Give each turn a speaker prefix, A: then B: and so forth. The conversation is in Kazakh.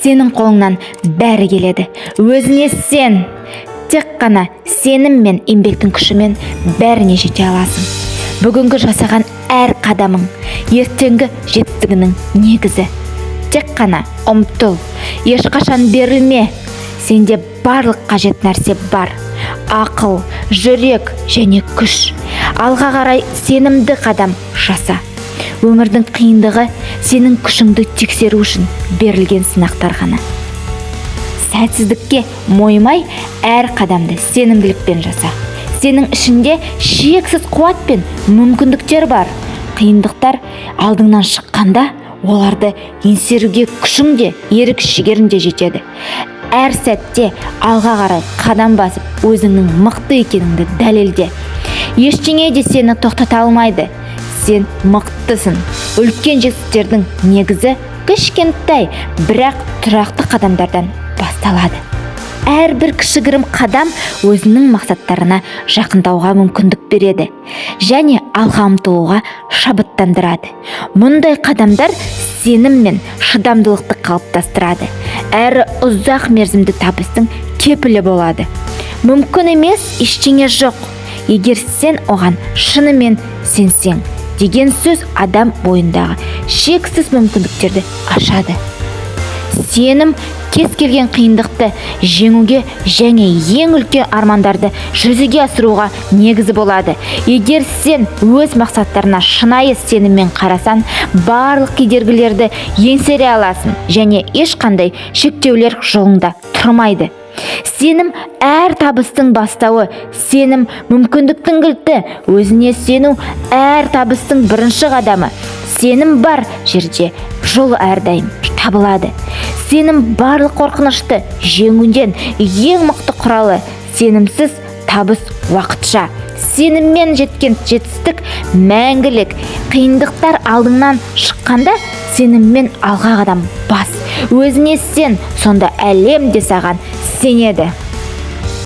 A: сенің қолыңнан бәрі келеді. Өзіне сен. Тек қана сенім мен еңбектің күшімен бәріне жете аласың. Бүгінгі жасаған әр қадамың ертеңгі жетістігінің негізі. Тек қана ұмтыл, ешқашан берілме. Сенде барлық қажет нәрсе бар. Ақыл, жүрек және күш. Алға қарай сенімді қадам жаса. Өмірдің қиындығы сенің күшіңді тексеру үшін берілген сынақтар ғана. Сәтсіздікке мойымай, әр қадамды сенімділікпен жаса. Сенің ішінде шексіз қуат пен мүмкіндіктер бар. Қиындықтар алдыңнан шыққанда, оларды еңсеруге күшің де, ерік-жігерің де жетеді. Әр сәтте алға қарай қадам басып, өзіңнің мықты екеніңді дәлелде. Ештеңе де сені тоқтата алмайды. Сен мықтысың. Үлкен жетістіктердің негізі кішкентай, бірақ тұрақты қадамдардан басталады. Әрбір кішігірім қадам өзінің мақсаттарына жақындауға мүмкіндік береді және алға ұмтылуға шабыттандырады. Мұндай қадамдар сенім мен шыдамдылықты қалыптастырады. Әрі ұзақ мерзімді табыстың кепілі болады. Мүмкін емес ештеңе жоқ, егер сен оған шынымен сенсең деген сөз адам бойындағы шексіз мүмкіндіктерді ашады. Сенім кез келген қиындықты жеңуге және ең үлкен армандарды жүзеге асыруға негізі болады. Егер сен өз мақсаттарына шынайы сеніммен қарасаң, барлық кедергілерді еңсере аласың және ешқандай шектеулер жолыңда тұрмайды. Сенім әр табыстың бастауы, сенім мүмкіндіктің кілті, өзіне сену әр табыстың бірінші қадамы. Сенім бар жерде жол әрдайым табылады. Сенім барлық қорқынышты жеңуден ең мықты құралы. Сенімсіз табыс уақытша. Сеніммен жеткен жетістік мәңгілік. Қиындықтар алдыңнан шыққанда сеніммен алға қадам бас. Өзіне сен, сонда әлем де саған сенеді.